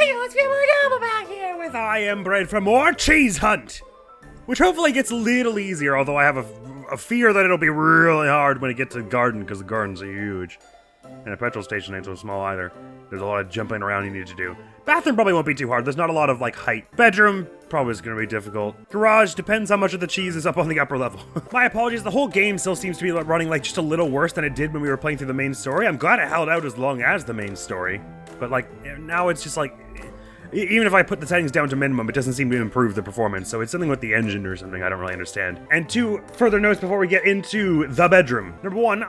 Hey, let's get more double back here with I Am Bread for more cheese hunt! Which hopefully gets a little easier, although I have a fear that it'll be really hard when it gets to the garden, because the gardens are huge. And a petrol station ain't so small either. There's a lot of jumping around you need to do. Bathroom probably won't be too hard. There's not a lot of, like, height. Bedroom probably is going to be difficult. Garage depends how much of the cheese is up on the upper level. My apologies. The whole game still seems to be running, like, just a little worse than it did when we were playing through the main story. I'm glad it held out as long as the main story. But, like, now it's just, like... Even if I put the settings down to minimum, it doesn't seem to improve the performance, so it's something with the engine or something I don't really understand. And two further notes before we get into the bedroom. Number one,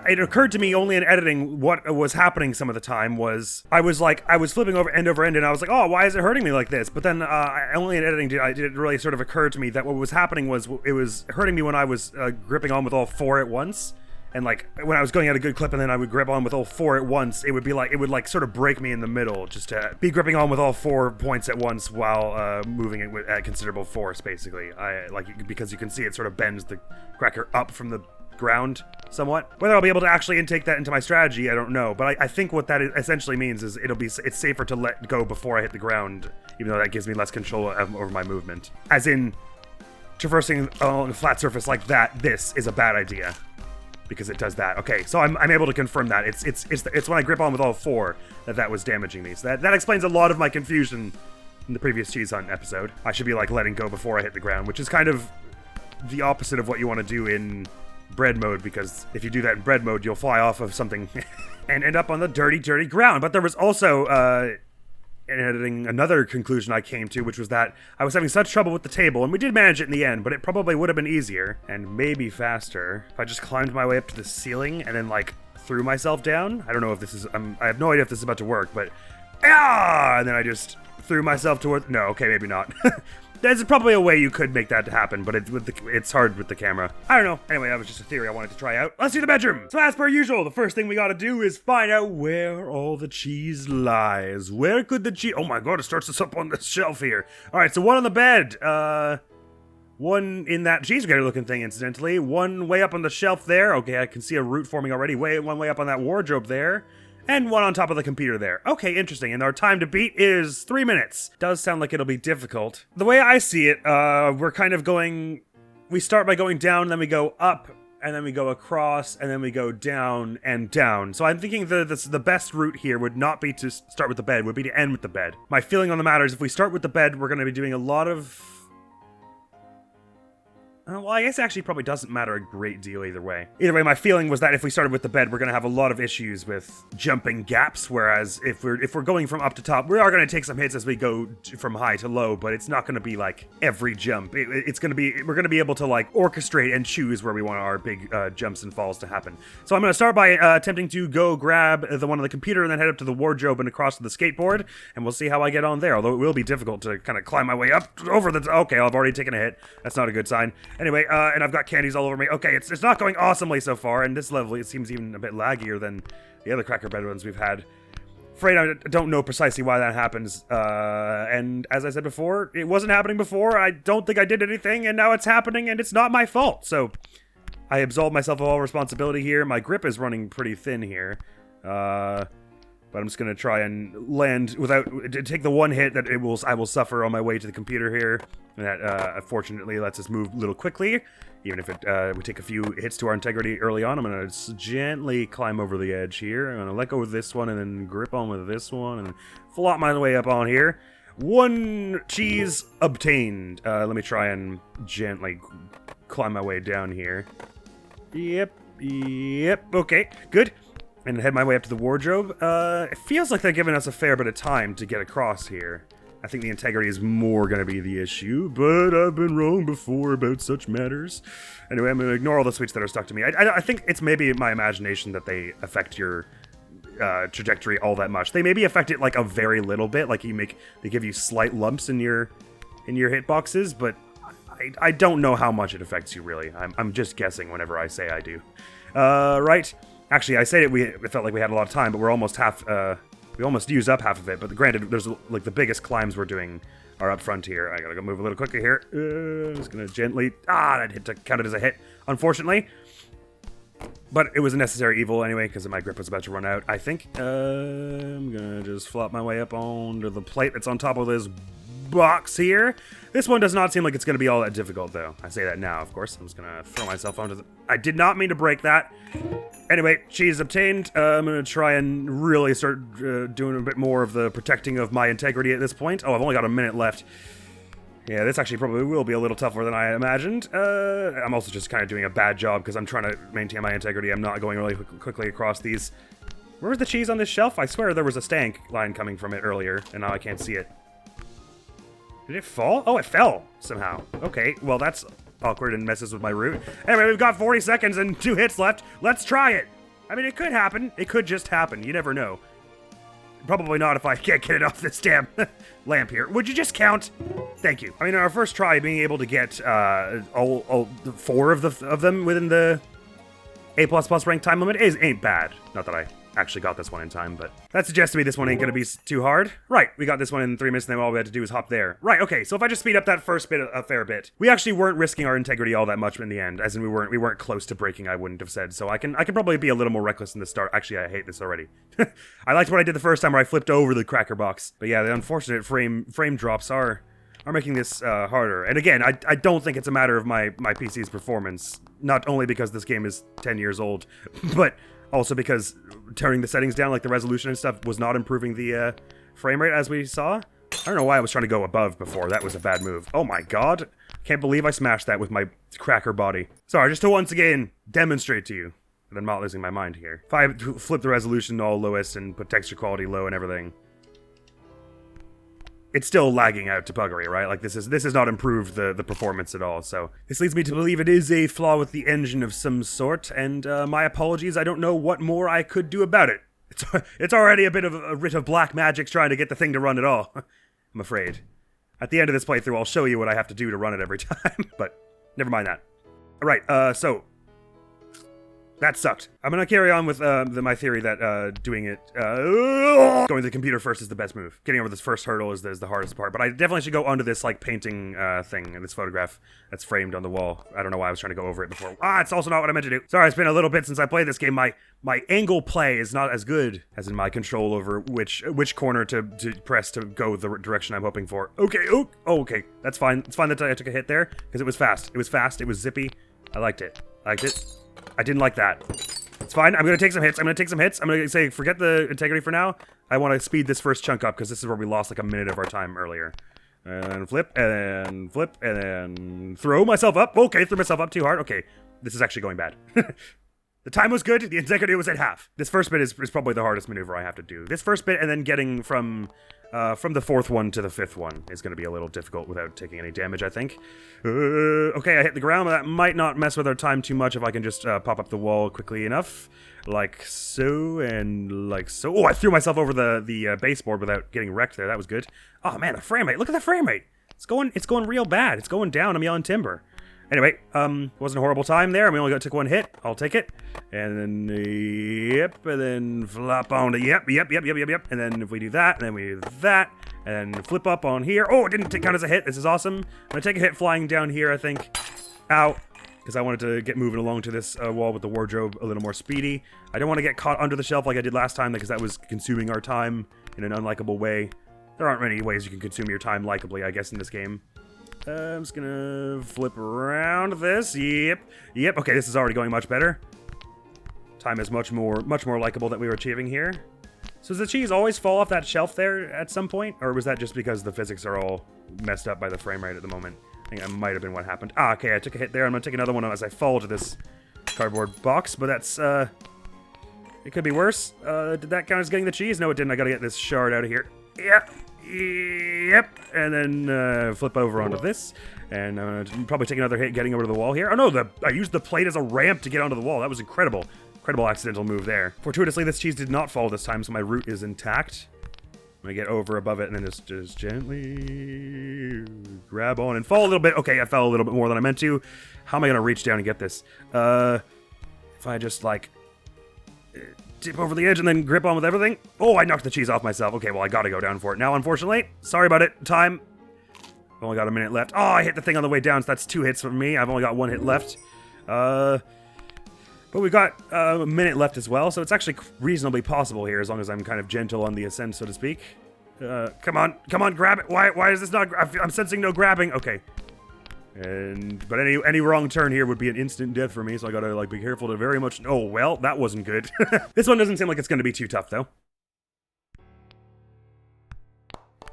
it occurred to me only in editing what was happening some of the time was, I was flipping over end, and I was like, oh, why is it hurting me like this? But then only in editing did it really sort of occur to me that what was happening was, it was hurting me when I was gripping on with all four at once. And like, when I was going at a good clip and then I would grip on with all four at once, it would sort of break me in the middle, just to be gripping on with all 4 points at once while moving it at considerable force, basically. Because you can see it sort of bends the cracker up from the ground somewhat. Whether I'll be able to actually intake that into my strategy, I don't know. But I think what that essentially means is it's safer to let go before I hit the ground, even though that gives me less control over my movement. As in, traversing along a flat surface like that, this is a bad idea. Because it does that. Okay, so I'm able to confirm that. It's when I grip on with all 4 that was damaging me. So that explains a lot of my confusion in the previous cheese hunt episode. I should be like letting go before I hit the ground, which is kind of the opposite of what you want to do in bread mode, because if you do that in bread mode, you'll fly off of something and end up on the dirty, dirty ground. But there was also in editing, another conclusion I came to, which was that I was having such trouble with the table, and we did manage it in the end, but it probably would have been easier, and maybe faster, if I just climbed my way up to the ceiling and then, like, threw myself down. I don't know if this is, I have no idea if this is about to work, but, and then I just threw myself towards, no, okay, maybe not. There's probably a way you could make that happen, but it's hard with the camera. I don't know. Anyway, that was just a theory I wanted to try out. Let's do the bedroom. So as per usual, the first thing we gotta do is find out where all the cheese lies. Where could the cheese... Oh my god, it starts us up on the shelf here. Alright, so one on the bed. One in that cheese grater looking thing, incidentally. One way up on the shelf there. Okay, I can see a root forming already. One way up on that wardrobe there. And one on top of the computer there. Okay, interesting. And our time to beat is 3 minutes. Does sound like it'll be difficult. The way I see it, we're kind of going... We start by going down, then we go up, and then we go across, and then we go down and down. So I'm thinking the best route here would not be to start with the bed, would be to end with the bed. My feeling on the matter is if we start with the bed, we're going to be doing a lot of... Well, I guess it actually probably doesn't matter a great deal either way. Either way, my feeling was that if we started with the bed, we're going to have a lot of issues with jumping gaps, whereas if we're going from up to top, we are going to take some hits as we go from high to low, but it's not going to be like every jump. It's going to be, we're going to be able to like orchestrate and choose where we want our big jumps and falls to happen. So I'm going to start by attempting to go grab the one on the computer and then head up to the wardrobe and across to the skateboard, and we'll see how I get on there, although it will be difficult to kind of climb my way up over the... Okay, I've already taken a hit. That's not a good sign. Anyway, and I've got candies all over me. Okay, it's not going awesomely so far, and this level, it seems even a bit laggier than the other cracker bread ones we've had. Afraid I don't know precisely why that happens, and as I said before, it wasn't happening before, I don't think I did anything, and now it's happening, and it's not my fault, so I absolve myself of all responsibility here. My grip is running pretty thin here, but I'm just going to try and land without... take the one hit that I will suffer on my way to the computer here. And that, fortunately, lets us move a little quickly. Even if we take a few hits to our integrity early on, I'm going to gently climb over the edge here. I'm going to let go with this one and then grip on with this one and flop my way up on here. 1 cheese obtained. Let me try and gently climb my way down here. Yep. Okay, good. And head my way up to the wardrobe. It feels like they're giving us a fair bit of time to get across here. I think the integrity is more going to be the issue, but I've been wrong before about such matters. Anyway, I'm going to ignore all the sweets that are stuck to me. I think it's maybe my imagination that they affect your trajectory all that much. They maybe affect it like a very little bit, like they give you slight lumps in your hitboxes, but I don't know how much it affects you really. I'm just guessing whenever I say I do. Right. Actually, I said it felt like we had a lot of time, but we're almost we almost used up half of it. But granted, there's like the biggest climbs we're doing are up front here. I gotta go move a little quicker here. I'm just gonna gently... that hit counted as a hit, unfortunately. But it was a necessary evil anyway, because my grip was about to run out, I think. I'm gonna just flop my way up onto the plate that's on top of this box here. This one does not seem like it's gonna be all that difficult, though. I say that now, of course. I'm just gonna throw myself onto the... I did not mean to break that. Anyway, cheese obtained. I'm gonna try and really start doing a bit more of the protecting of my integrity at this point. Oh, I've only got a minute left. Yeah, this actually probably will be a little tougher than I imagined. I'm also just kind of doing a bad job because I'm trying to maintain my integrity. I'm not going really quickly across these. Where was the cheese on this shelf? I swear there was a stank line coming from it earlier, and now I can't see it. Did it fall? Oh, it fell somehow. Okay, well that's awkward and messes with my route. Anyway, we've got 40 seconds and 2 hits left. Let's try it. I mean, it could happen. It could just happen. You never know. Probably not if I can't get it off this damn lamp here. Would you just count? Thank you. I mean, our first try, being able to get all 4 of them within the A++ rank time limit ain't bad. Not that I actually got this one in time, but that suggests to me this one ain't gonna be too hard. Right, we got this one in 3 minutes, and then all we had to do is hop there. Right, okay, so if I just speed up that first bit a fair bit, we actually weren't risking our integrity all that much in the end, as in we weren't close to breaking, I wouldn't have said. So I can probably be a little more reckless in the start. Actually, I hate this already. I liked what I did the first time where I flipped over the cracker box. But yeah, the unfortunate frame drops are making this harder. And again, I don't think it's a matter of my PC's performance, not only because this game is 10 years old, but also because turning the settings down, like the resolution and stuff, was not improving the frame rate as we saw. I don't know why I was trying to go above before. That was a bad move. Oh my god. Can't believe I smashed that with my cracker body. Sorry, just to once again demonstrate to you that I'm not losing my mind here. If I flip the resolution to all lowest and put texture quality low and everything, it's still lagging out to buggery, right? Like, this is not improved the performance at all, so this leads me to believe it is a flaw with the engine of some sort, and my apologies, I don't know what more I could do about it. It's already a bit of a writ of black magic trying to get the thing to run at all, I'm afraid. At the end of this playthrough, I'll show you what I have to do to run it every time, but never mind that. Alright, so that sucked. I'm gonna carry on with my theory that doing it, going to the computer first is the best move. Getting over this first hurdle is the hardest part, but I definitely should go onto this, like, painting thing in this photograph that's framed on the wall. I don't know why I was trying to go over it before. It's also not what I meant to do. Sorry, it's been a little bit since I played this game. My angle play is not as good as in my control over which corner to press to go the direction I'm hoping for. Okay, okay, that's fine. It's fine that I took a hit there, because it was fast. It was fast, it was zippy. I liked it. I didn't like that. It's fine. I'm going to take some hits. I'm going to say, forget the integrity for now. I want to speed this first chunk up because this is where we lost like a minute of our time earlier. And flip, and flip, and then throw myself up. Okay, threw myself up too hard. Okay, this is actually going bad. The time was good. The integrity was at half. This first bit is probably the hardest maneuver I have to do. This first bit and then getting from the 4th one to the 5th one is going to be a little difficult without taking any damage, I think. Okay, I hit the ground. That might not mess with our time too much if I can just pop up the wall quickly enough. Like so, and like so. Oh, I threw myself over the baseboard without getting wrecked there. That was good. Oh man, the frame rate. Look at the frame rate. It's going real bad. It's going down. I'm yelling timber. Anyway, wasn't a horrible time there. We only took 1 hit. I'll take it. And then, yep, and then flop on to, yep. And then if we do that, and then we do that, and then flip up on here. Oh, it didn't count as a hit. This is awesome. I'm gonna take a hit flying down here, I think. Ow. Because I wanted to get moving along to this wall with the wardrobe a little more speedy. I don't want to get caught under the shelf like I did last time, because that was consuming our time in an unlikable way. There aren't many ways you can consume your time likably, I guess, in this game. I'm just gonna flip around this. Yep. Okay, this is already going much better. Time is much more likable that we were achieving here. So does the cheese always fall off that shelf there at some point? Or was that just because the physics are all messed up by the frame rate at the moment? I think that might have been what happened. Okay, I took a hit there. I'm gonna take another one as I fall to this cardboard box, but that's, it could be worse. Did that count as getting the cheese? No, it didn't. I gotta get this shard out of here. Yep, and then flip over onto this, and probably take another hit getting over to the wall here. Oh no, I used the plate as a ramp to get onto the wall. That was incredible. Incredible accidental move there. Fortuitously, this cheese did not fall this time, so my route is intact. I'm gonna get over above it and then just gently grab on and fall a little bit. Okay, I fell a little bit more than I meant to. How am I gonna reach down and get this? If I just like tip over the edge and then grip on with everything. Oh, I knocked the cheese off myself. Okay, well, I gotta go down for it now, unfortunately. Sorry about it. Time. I've only got a minute left. Oh, I hit the thing on the way down, so that's 2 hits from me. I've only got 1 hit left. But But we've got a minute left as well, so it's actually reasonably possible here, as long as I'm kind of gentle on the ascent, so to speak. Come on, grab it. Why is this not? I'm sensing no grabbing. Okay. But any wrong turn here would be an instant death for me, so I gotta like be careful to very much. Oh well, that wasn't good. This one doesn't seem like it's gonna be too tough though.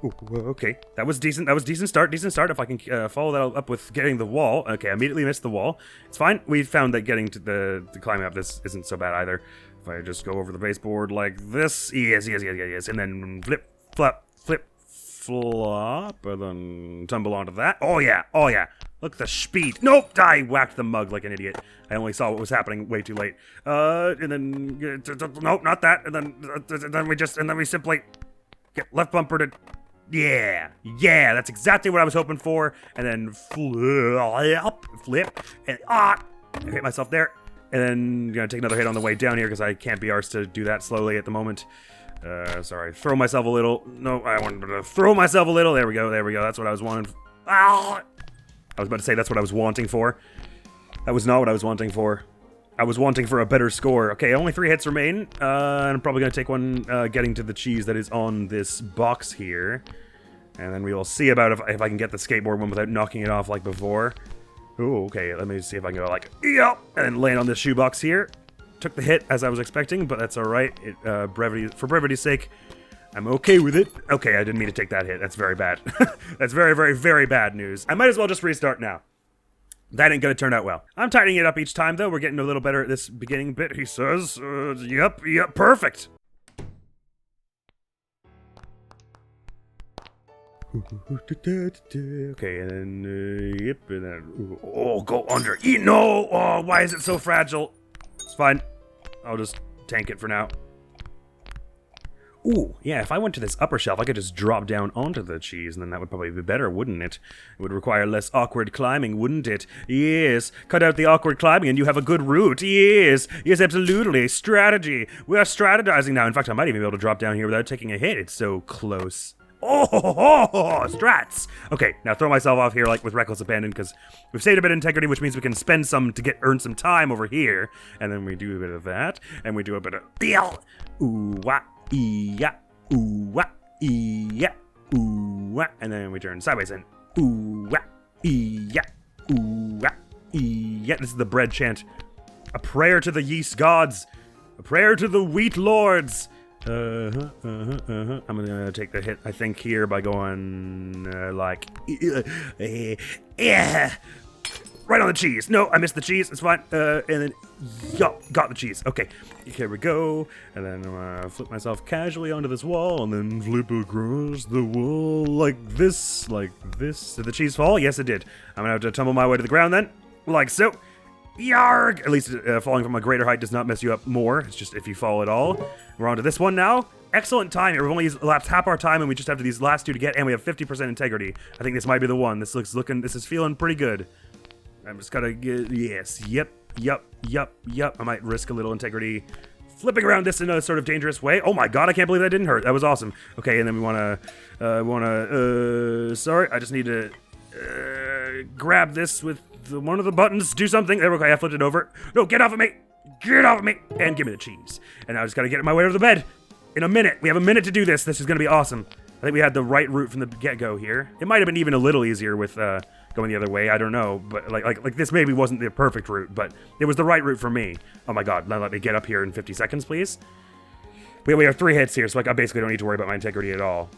Ooh, okay, that was decent. That was decent start. If I can follow that up with getting the wall. Okay, I immediately missed the wall. It's fine. We found that getting to the climbing up this isn't so bad either. If I just go over the baseboard like this, yes, and then flip, flop, flip, flop, and then tumble onto that. Oh yeah. Look at the speed. Nope, I whacked the mug like an idiot. I only saw what was happening way too late. And then nope, not that. And then we simply get left bumper to. Yeah, that's exactly what I was hoping for. And then flip, and I hit myself there. And then gonna take another hit on the way down here because I can't be arsed to do that slowly at the moment. Sorry, throw myself a little. No, I wanted to throw myself a little. There we go. That's what I was wanting. I was about to say that's what I was wanting for. That was not what I was wanting for. I was wanting for a better score. Okay, only 3 hits remain. And I'm probably going to take one getting to the cheese that is on this box here. And then we will see about if I can get the skateboard one without knocking it off like before. Ooh, okay, let me see if I can go like, yep, and then land on this shoebox here. Took the hit as I was expecting, but that's alright. For brevity's sake, I'm okay with it. Okay, I didn't mean to take that hit. That's very bad. That's very, very, very bad news. I might as well just restart now. That ain't gonna turn out well. I'm tightening it up each time, though. We're getting a little better at this beginning bit, he says. Yep, perfect. Okay, and then, yep, and then, oh, go under. No! Oh, why is it so fragile? It's fine. I'll just tank it for now. Ooh, yeah, if I went to this upper shelf, I could just drop down onto the cheese, and then that would probably be better, wouldn't it? It would require less awkward climbing, wouldn't it? Yes, cut out the awkward climbing and you have a good route. Yes, absolutely. Strategy. We are strategizing now. In fact, I might even be able to drop down here without taking a hit. It's so close. Oh, strats. Okay, now throw myself off here like with reckless abandon, because we've saved a bit of integrity, which means we can spend some to earn some time over here. And then we do a bit of that, and we do a bit of deal. Ooh, wah. Yeah, ooh, wah, yeah, ooh, wah, and then we turn sideways and ooh, wah, yeah, ooh, wah, yeah. This is the bread chant. A prayer to the yeast gods. A prayer to the wheat lords. I'm gonna take the hit, I think, here by going like, yeah. Right on the cheese. No, I missed the cheese. It's fine. And then, yup, got the cheese. Okay, here we go. And then I'm gonna flip myself casually onto this wall, and then flip across the wall like this, Did the cheese fall? Yes, it did. I'm gonna have to tumble my way to the ground then, like so. Yarg! At least falling from a greater height does not mess you up more. It's just if you fall at all. We're on to this one now. Excellent time here. We've only elapsed half our time, and we just have these last 2 to get, and we have 50% integrity. I think this might be the one. This is feeling pretty good. I'm just gotta get, yes, yep. I might risk a little integrity. Flipping around this in a sort of dangerous way. Oh my god, I can't believe that didn't hurt. That was awesome. Okay, and then we sorry, I just need to grab this with one of the buttons. Do something. There we go, I flipped it over. No, get off of me. Get off of me. And give me the cheese. And I just gotta get my way to the bed. In a minute. We have a minute to do this. This is gonna be awesome. I think we had the right route from the get-go here. It might have been even a little easier with, going the other way, I don't know, but like this maybe wasn't the perfect route, but it was the right route for me. Oh my god, now let me get up here in 50 seconds, please. We have 3 hits here, so I basically don't need to worry about my integrity at all.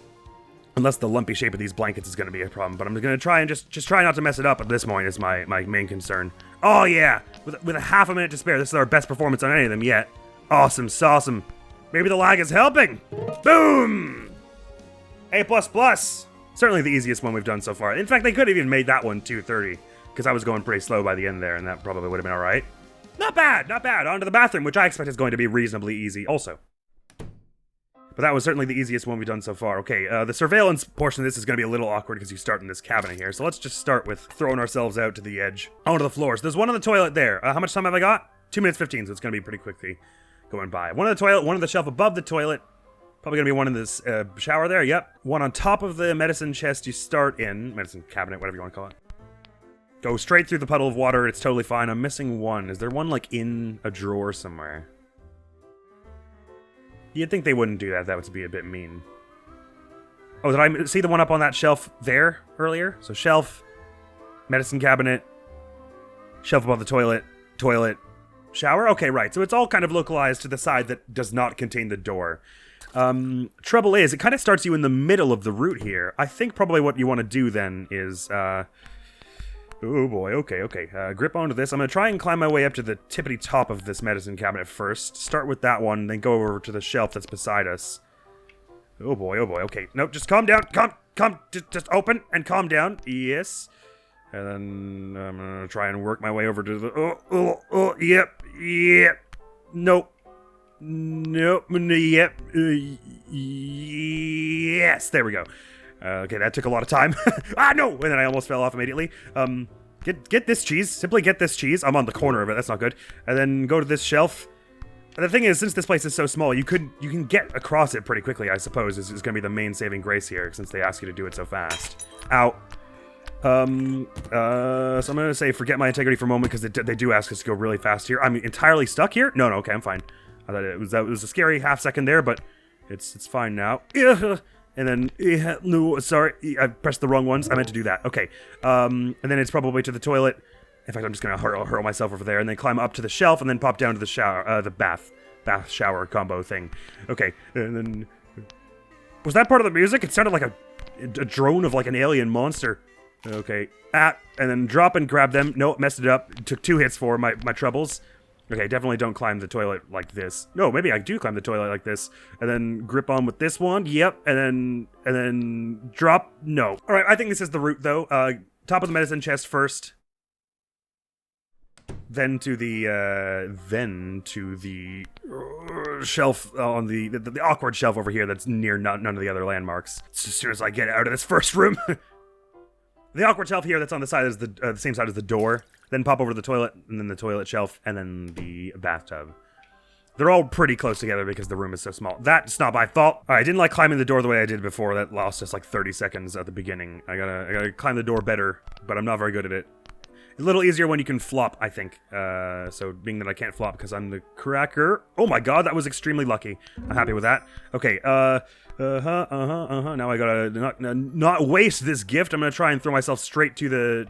Unless the lumpy shape of these blankets is going to be a problem, but I'm going to try and just try not to mess it up at this point is my main concern. Oh yeah, with a half a minute to spare, this is our best performance on any of them yet. Awesome, sauceum. Maybe the lag is helping. Boom! A++. Certainly the easiest one we've done so far. In fact, they could have even made that one 230, because I was going pretty slow by the end there, and that probably would have been alright. Not bad. On to the bathroom, which I expect is going to be reasonably easy also. But that was certainly the easiest one we've done so far. Okay, the surveillance portion of this is going to be a little awkward because you start in this cabinet here. So let's just start with throwing ourselves out to the edge. Onto the floors. There's one on the toilet there. How much time have I got? 2 minutes 15, so it's going to be pretty quickly going by. One on the toilet, one on the shelf above the toilet. Probably gonna be one in this shower there, yep. One on top of the medicine chest you start in. Medicine cabinet, whatever you want to call it. Go straight through the puddle of water. It's totally fine. I'm missing one. Is there one, like, in a drawer somewhere? You'd think they wouldn't do that. That would be a bit mean. Oh, did I see the one up on that shelf there earlier? So shelf, medicine cabinet, shelf above the toilet, shower? Okay, right. So it's all kind of localized to the side that does not contain the door. Trouble is, it kind of starts you in the middle of the route here. I think probably what you want to do then is, oh boy, okay. Grip onto this. I'm going to try and climb my way up to the tippity top of this medicine cabinet first. Start with that one, then go over to the shelf that's beside us. Oh boy, okay. Nope, just calm down. Calm. Just open and calm down. Yes. And then I'm going to try and work my way over to the... Yep. Nope. Yep. Yes, there we go. Okay, that took a lot of time. No! And then I almost fell off immediately. Get this cheese. Simply get this cheese. I'm on the corner of it. That's not good. And then go to this shelf. And the thing is, since this place is so small, you can get across it pretty quickly, I suppose, is going to be the main saving grace here, since they ask you to do it so fast. Ow. So I'm going to say forget my integrity for a moment, because they do ask us to go really fast here. I'm entirely stuck here? No, okay, I'm fine. I thought that was a scary half second there, but it's fine now. And then, no, sorry, I pressed the wrong ones. I meant to do that. Okay. And then it's probably to the toilet. In fact, I'm just going to hurl myself over there and then climb up to the shelf and then pop down to the shower, the bath shower combo thing. Okay. And then, was that part of the music? It sounded like a drone of like an alien monster. Okay. And then drop and grab them. Nope, messed it up. Took 2 hits for my troubles. Okay, definitely don't climb the toilet like this. No, maybe I do climb the toilet like this. And then grip on with this one. Yep. And then drop. No. All right, I think this is the route, though. Top of the medicine chest first. Then to the shelf on the awkward shelf over here that's near none of the other landmarks. As soon as I get out of this first room. The awkward shelf here that's on the side is the same side as the door. Then pop over to the toilet, and then the toilet shelf, and then the bathtub. They're all pretty close together because the room is so small. That's not my fault. All right, I didn't like climbing the door the way I did before. That lost us like 30 seconds at the beginning. I gotta climb the door better, but I'm not very good at it. A little easier when you can flop, I think. So being that I can't flop because I'm the cracker. Oh my god, that was extremely lucky. I'm happy with that. Okay, Now I gotta not waste this gift. I'm gonna try and throw myself straight to the...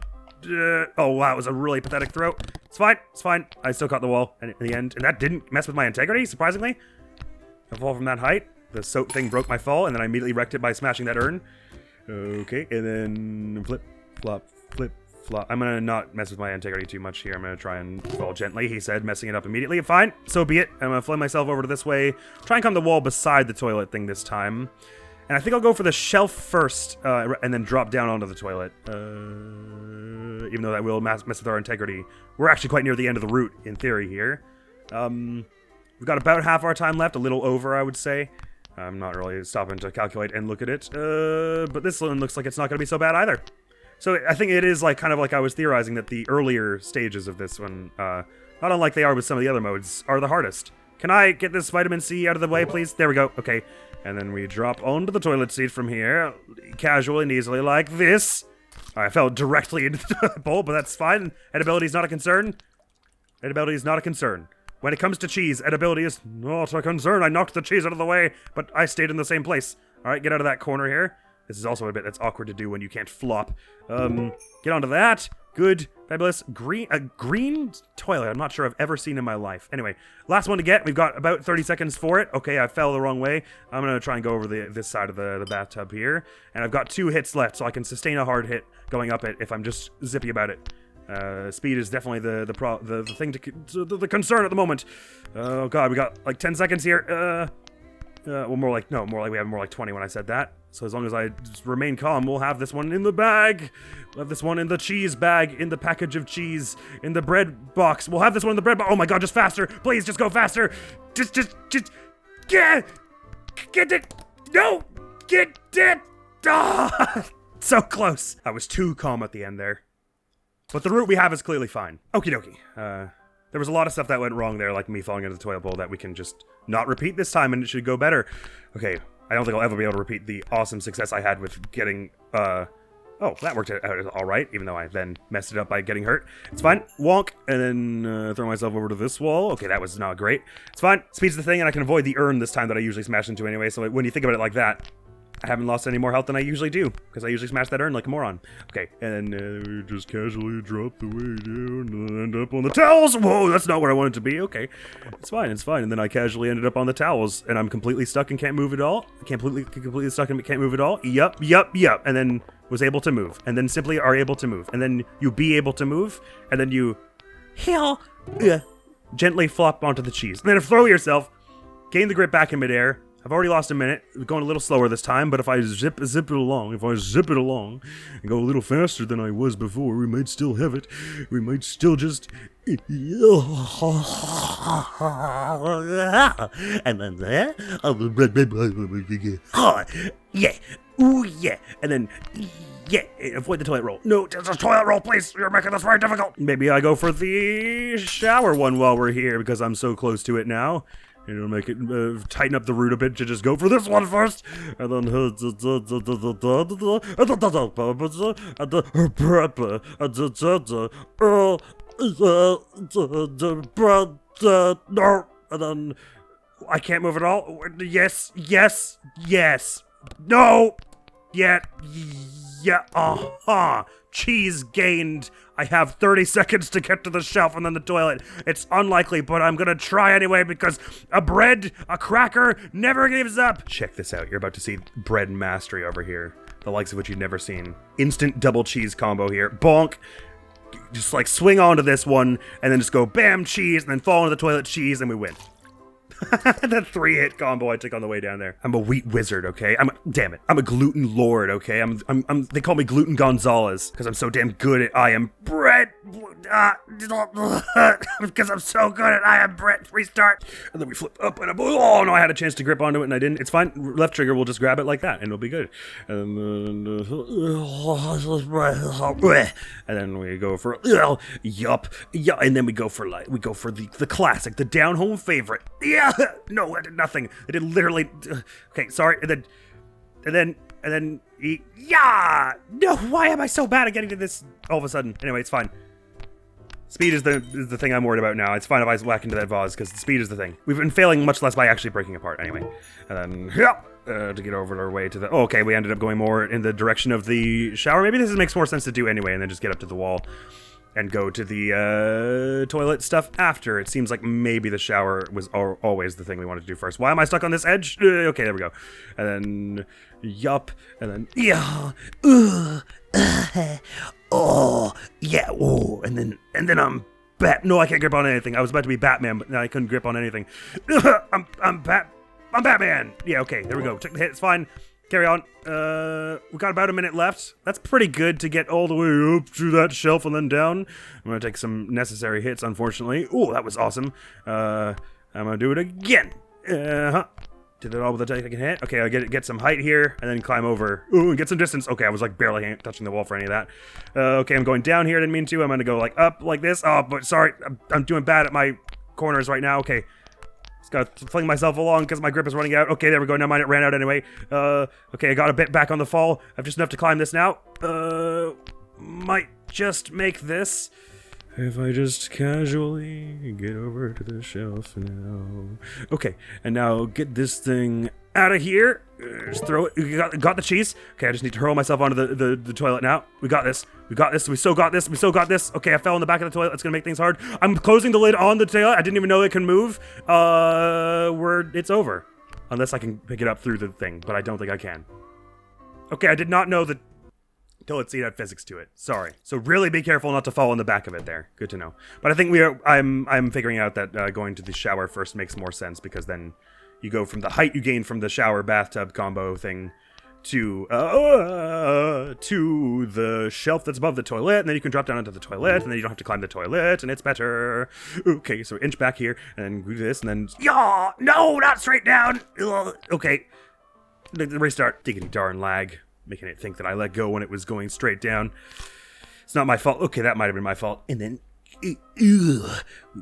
oh wow, it was a really pathetic throw. It's fine. I still caught the wall in the end. And that didn't mess with my integrity, surprisingly. I fall from that height. The soap thing broke my fall, and then I immediately wrecked it by smashing that urn. Okay, and then flip, flop. I'm gonna not mess with my integrity too much here. I'm gonna try and fall gently, he said, messing it up immediately. Fine, so be it. I'm gonna fling myself over to this way. Try and climb the wall beside the toilet thing this time. And I think I'll go for the shelf first, and then drop down onto the toilet. Even though that will mess with our integrity. We're actually quite near the end of the route, in theory, here. We've got about half our time left, a little over, I would say. I'm not really stopping to calculate and look at it. But this one looks like it's not going to be so bad either. So I think it is like kind of like I was theorizing that the earlier stages of this one, not unlike they are with some of the other modes, are the hardest. Can I get this vitamin C out of the way, please? There we go. Okay. And then we drop onto the toilet seat from here, casually and easily like this. I fell directly into the bowl, but that's fine. Edibility is not a concern. Edibility is not a concern. When it comes to cheese, edibility is not a concern. I knocked the cheese out of the way, but I stayed in the same place. All right, get out of that corner here. This is also a bit that's awkward to do when you can't flop. Get onto that. Good. Fabulous. Green toilet. I'm not sure I've ever seen in my life. Anyway, last one to get. We've got about 30 seconds for it. Okay, I fell the wrong way. I'm going to try and go over this side of the bathtub here. And I've got 2 hits left, so I can sustain a hard hit going up it if I'm just zippy about it. Speed is definitely the thing the concern at the moment. Oh god, we got like 10 seconds here. Well, more like we have more like 20 when I said that. So as long as I just remain calm, we'll have this one in the bag. We'll have this one in the cheese bag, in the package of cheese, in the bread box. We'll have this one in the bread box. Oh my god, just faster. Please, just go faster. Just, get it. No, get it. Ah, so close. I was too calm at the end there. But the route we have is clearly fine. Okie dokie. There was a lot of stuff that went wrong there, like me falling into the toilet bowl, that we can just not repeat this time, and it should go better. Okay, I don't think I'll ever be able to repeat the awesome success I had with getting Oh, that worked out all right, even though I then messed it up by getting hurt. It's fine. Wonk, and then throw myself over to this wall. Okay, that was not great. It's fine. Speed's the thing, and I can avoid the urn this time that I usually smash into anyway, so when you think about it like that, I haven't lost any more health than I usually do, because I usually smash that urn like a moron. Okay, and then we just casually drop the way down and end up on the towels. Whoa, that's not where I want it to be. Okay, it's fine. And then I casually ended up on the towels, and I'm completely stuck and can't move at all. Completely stuck and can't move at all. Yup. And then was able to move, and then simply are able to move, and then you be able to move, and then you gently flop onto the cheese, and then throw yourself, gain the grip back in midair. I've already lost a minute. We're going a little slower this time, but if I zip it along and go a little faster than I was before, we might still have it. We might still just... And then there... Yeah. Ooh, yeah. And then... Yeah, avoid the toilet roll. No, just a toilet roll, please. You're making this very difficult. Maybe I go for the shower one while we're here, because I'm so close to it now. It'll make it tighten up the route a bit to just go for this one first, and then and then I can't move at all. Yes, no, yeah. Cheese gained. I have 30 seconds to get to the shelf and then the toilet. It's unlikely, but I'm gonna try anyway because a cracker never gives up. Check this out. You're about to see bread mastery over here. The likes of which you've never seen. Instant double cheese combo here. Bonk. Just like swing onto this one and then just go bam, cheese, and then fall into the toilet, cheese, and we win. That 3-hit combo I took on the way down there. I'm a wheat wizard, okay? I'm a gluten lord, okay? They call me Gluten Gonzalez because I'm so damn good at I am bread. Because I'm so good at I am bread. Restart. And then we flip up and oh no, I had a chance to grip onto it and I didn't. It's fine. Left trigger will just grab it like that and it'll be good. And then we go for yup. Yeah, and then we go for the classic, the down home favorite. Yeah. No, I did nothing. I did literally. Okay, sorry. And then. Yeah. No, why am I so bad at getting to this all of a sudden? Anyway, it's fine. Speed is the thing I'm worried about now. It's fine if I whack into that vase because the speed is the thing. We've been failing much less by actually breaking apart. Anyway, and then to get over our way to the. Oh, okay, we ended up going more in the direction of the shower. Maybe this makes more sense to do anyway, and then just get up to the wall. And go to the toilet stuff after. It seems like maybe the shower was always the thing we wanted to do first. Why am I stuck on this edge? Okay, there we go. And then, yup. And then, yeah. Oh, yeah. Oh, and then I'm No, I can't grip on anything. I was about to be Batman, but no, I couldn't grip on anything. I'm Batman. Yeah, okay, there we go. Took the hit. It's fine. Carry on. We got about a minute left. That's pretty good to get all the way up through that shelf and then down. I'm gonna take some necessary hits, unfortunately. Oh, that was awesome. I'm gonna do it again. Did it all with a taking hit. Okay, I'll get some height here and then climb over. Ooh, and get some distance. Okay, I was like barely touching the wall for any of that. Okay, I'm going down here. I didn't mean to. I'm gonna go like up like this. Oh, but sorry, I'm doing bad at my corners right now. Okay. Just gotta fling myself along because my grip is running out. Okay, there we go. Now mine ran out anyway. Okay, I got a bit back on the fall. I've just enough to climb this now. Might just make this. If I just casually get over to the shelf now. Okay, and now get this thing out of here. Just throw it. We got the cheese. Okay, I just need to hurl myself onto the toilet now. We got this. We got this. We still got this. We still got this. Okay, I fell in the back of the toilet. That's gonna make things hard. I'm closing the lid on the toilet. I didn't even know it can move. It's over. Unless I can pick it up through the thing, but I don't think I can. Okay, I did not know that toilet seat had physics to it. Sorry. So really be careful not to fall in the back of it there. Good to know. But I think I'm figuring out that going to the shower first makes more sense because then you go from the height you gain from the shower bathtub combo thing to the shelf that's above the toilet, and then you can drop down into the toilet, and then you don't have to climb the toilet, and it's better. Okay, so inch back here, and do this, and then yeah, no, not straight down. Okay, restart. Diggity darn lag, making it think that I let go when it was going straight down. It's not my fault. Okay, that might have been my fault. And then We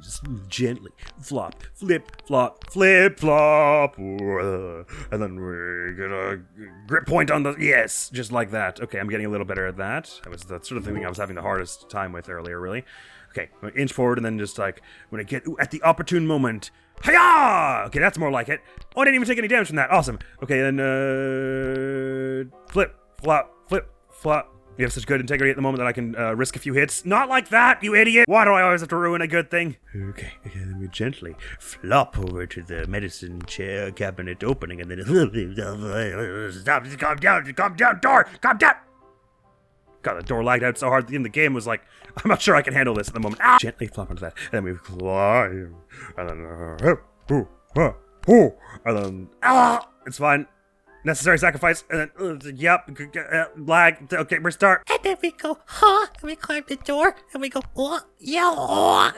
just gently flop, flip, flop, flip, flop, and then we're gonna grip point on the, yes, just like that. Okay, I'm getting a little better at that. That was the sort of thing I was having the hardest time with earlier, really. Okay, I'm gonna inch forward and then just like, when I get at the opportune moment, hiya! Okay, that's more like it. Oh, I didn't even take any damage from that. Awesome. Okay, then flip, flop, flip, flop. You have such good integrity at the moment that I can risk a few hits. Not like that, you idiot! Why do I always have to ruin a good thing? Okay, then we gently flop over to the medicine chair cabinet opening, and then stop, calm down, door, calm down! God, the door lagged out so hard at the end of the game was like, I'm not sure I can handle this at the moment. Ah! Gently flop onto that, and then we climb, and then, and then, it's fine. Necessary sacrifice, and then, yep, lag, okay, restart. And then we go, huh, and we climb the door, and we go, yeah,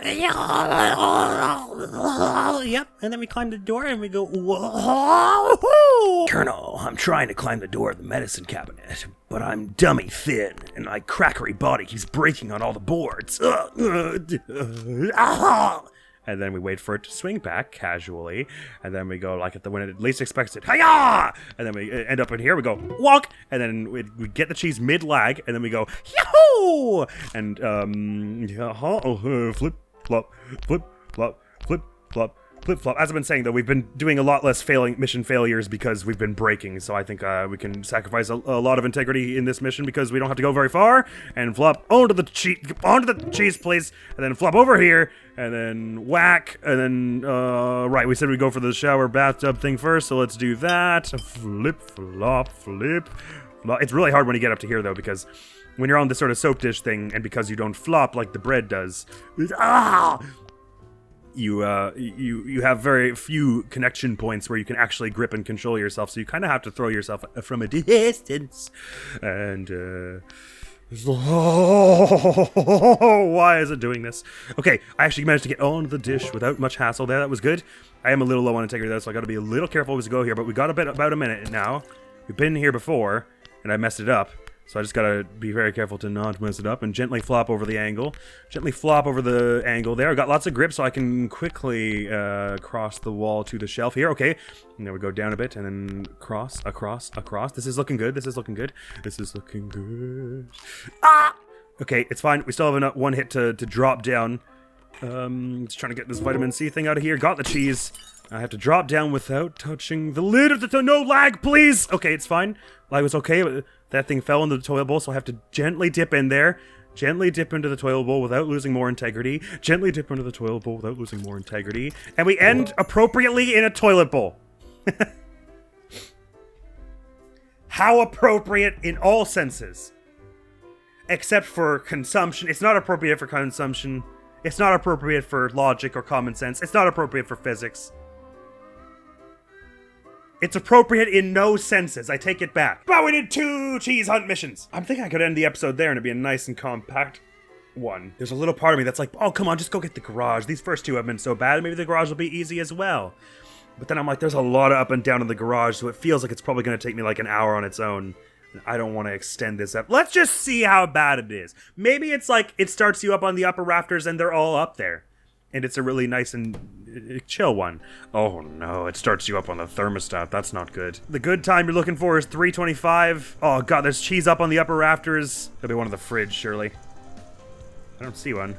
yep, and then we climb the door, and we go, whoa. Colonel, I'm trying to climb the door of the medicine cabinet, but I'm dummy thin, and my crackery body keeps breaking on all the boards. And then we wait for it to swing back casually, and then we go like when it least expects it, hiya! And then we end up in here, we go walk, and then we get the cheese mid-lag, and then we go yahoo! And flip, flop, flip, flop, flip, flop, flip, flop. As I've been saying though, we've been doing a lot less mission failures because we've been breaking, so I think we can sacrifice a lot of integrity in this mission because we don't have to go very far, and flop onto the cheese, please, and then flop over here, and then whack, and then, right, we said we'd go for the shower bathtub thing first, so let's do that. Flip, flop, flip, flop. It's really hard when you get up to here, though, because when you're on this sort of soap dish thing, and because you don't flop like the bread does, you have very few connection points where you can actually grip and control yourself, so you kind of have to throw yourself from a distance, and, why is it doing this? Okay, I actually managed to get on the dish without much hassle there. That was good. I am a little low on integrity though, so I gotta be a little careful as we go here, but we got about a minute now. We've been here before, and I messed it up. So I just gotta be very careful to not mess it up and gently flop over the angle. Gently flop over the angle there. I got lots of grip so I can quickly cross the wall to the shelf here. Okay, and then we go down a bit and then across. This is looking good. This is looking good. Ah! Okay, it's fine. We still have one hit to drop down. Just trying to get this vitamin C thing out of here. Got the cheese. I have to drop down without touching the lid of the no lag, please! Okay, it's fine. Lag was okay, but that thing fell into the toilet bowl, so I have to gently dip in there. Gently dip into the toilet bowl without losing more integrity. Gently dip into the toilet bowl without losing more integrity. And we end appropriately in a toilet bowl. How appropriate in all senses. Except for consumption. It's not appropriate for consumption. It's not appropriate for logic or common sense. It's not appropriate for physics. It's appropriate in no senses. I take it back. But we did 2 cheese hunt missions. I'm thinking I could end the episode there and it'd be a nice and compact one. There's a little part of me that's like, oh, come on, just go get the garage. These first 2 have been so bad. Maybe the garage will be easy as well. But then I'm like, there's a lot of up and down in the garage, so it feels like it's probably going to take me like an hour on its own. And I don't want to extend this up. Let's just see how bad it is. Maybe it's like it starts you up on the upper rafters and they're all up there. And it's a really nice and chill one. Oh no, it starts you up on the thermostat. That's not good. The good time you're looking for is 325. Oh god, there's cheese up on the upper rafters. That'll be one of the fridge, surely. I don't see one.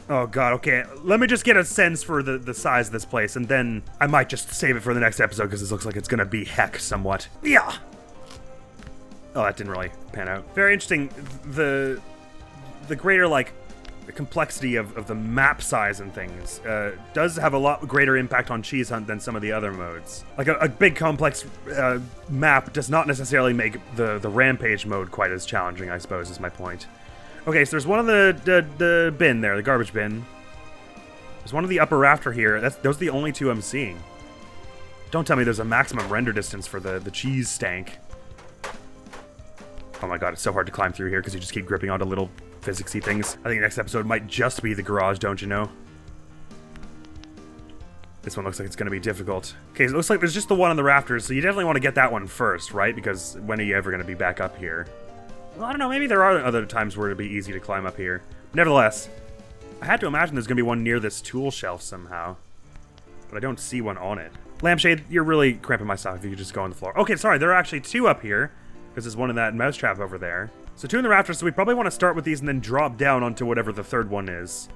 Oh god, okay. Let me just get a sense for the size of this place, and then I might just save it for the next episode, because this looks like it's gonna be heck somewhat. Yeah! Oh, that didn't really pan out. Very interesting. The greater, like, the complexity of the map size and things does have a lot greater impact on Cheese Hunt than some of the other modes. Like, a big complex map does not necessarily make the Rampage mode quite as challenging, I suppose, is my point. Okay, so there's one of the bin there, the garbage bin. There's one of the upper rafter here. Those are the only 2 I'm seeing. Don't tell me there's a maximum render distance for the cheese stank. Oh my god, it's so hard to climb through here because you just keep gripping onto little physicsy things. I think next episode might just be the garage, don't you know? This one looks like it's going to be difficult. Okay, so it looks like there's just the one on the rafters, so you definitely want to get that one first, right? Because when are you ever going to be back up here? Well, I don't know, maybe there are other times where it'd be easy to climb up here. Nevertheless, I had to imagine there's gonna be one near this tool shelf somehow, but I don't see one on it. Lampshade, you're really cramping my stuff if you could just go on the floor. Okay, sorry, there are actually 2 up here, because there's one in that mousetrap over there. So 2 in the rafters, so we probably want to start with these and then drop down onto whatever the third one is.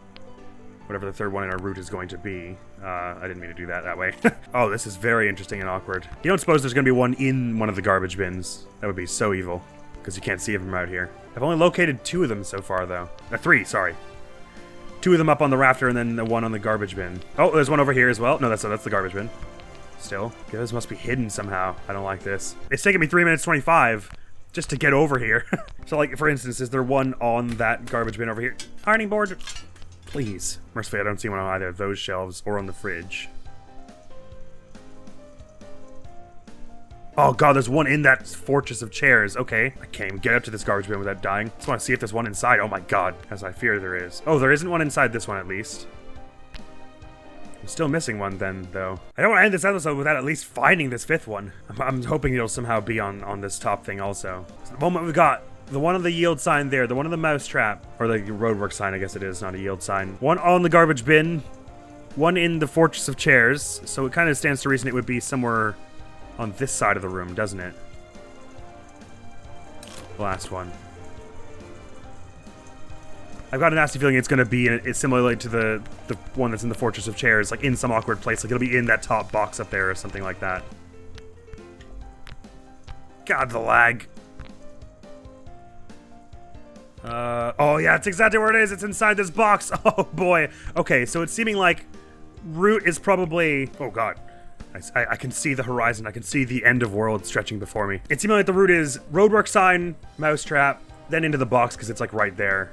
Whatever the third one in our route is going to be. I didn't mean to do that way. Oh, this is very interesting and awkward. You don't suppose there's going to be one in one of the garbage bins? That would be so evil, because you can't see them out here. I've only located 2 of them so far, though. 3, sorry. 2 of them up on the rafter and then the one on the garbage bin. Oh, there's one over here as well. No, that's the garbage bin. Still. Okay, those must be hidden somehow. I don't like this. It's taken me 3 minutes 25 just to get over here. So, like, for instance, is there one on that garbage bin over here? Ironing board. Please. Mercifully, I don't see one on either of those shelves or on the fridge. Oh god, there's one in that fortress of chairs. Okay. I can't even get up to this garbage bin without dying. Just want to see if there's one inside. Oh my god. As I fear there is. Oh, there isn't one inside this one at least. I'm still missing one then, though. I don't want to end this episode without at least finding this 5th one. I'm hoping it'll somehow be on this top thing also. So the moment we've got the one on the yield sign there, the one on the mousetrap, or the roadwork sign, I guess it is, not a yield sign. One on the garbage bin, one in the fortress of chairs, so it kind of stands to reason it would be somewhere on this side of the room, doesn't it? The last one. I've got a nasty feeling it's going to be it's similar to the one that's in the fortress of chairs, like in some awkward place, like it'll be in that top box up there or something like that. God, the lag. Oh yeah, it's exactly where it is. It's inside this box. Oh boy. Okay, so it's seeming like route is probably... Oh god. I can see the horizon. I can see the end of world stretching before me. It's seeming like the route is roadwork sign, mousetrap, then into the box because it's like right there.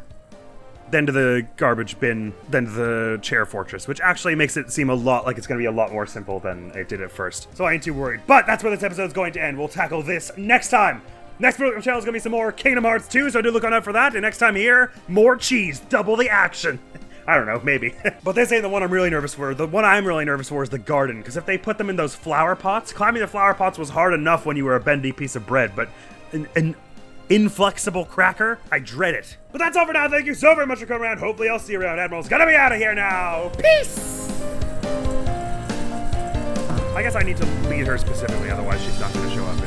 Then to the garbage bin, then to the chair fortress, which actually makes it seem a lot like it's going to be a lot more simple than it did at first. So I ain't too worried. But that's where this episode's going to end. We'll tackle this next time. Next channel is going to be some more Kingdom Hearts 2, so do look on out for that. And next time here, more cheese, double the action. I don't know, maybe. But this ain't the one I'm really nervous for. The one I'm really nervous for is the garden, because if they put them in those flower pots, climbing the flower pots was hard enough when you were a bendy piece of bread, but an inflexible cracker, I dread it. But that's all for now. Thank you so very much for coming around. Hopefully I'll see you around. Admiral's gonna be out of here now. Peace! I guess I need to lead her specifically, otherwise she's not gonna show up.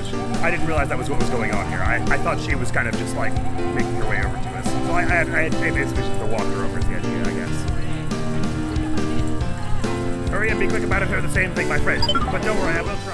I didn't realize that was what was going on here. I thought she was kind of just like making her way over to us. So I had basically just to walk her over to the idea, I guess. Hurry and be quick about it. They're the same thing, my friend. But don't worry, I will try.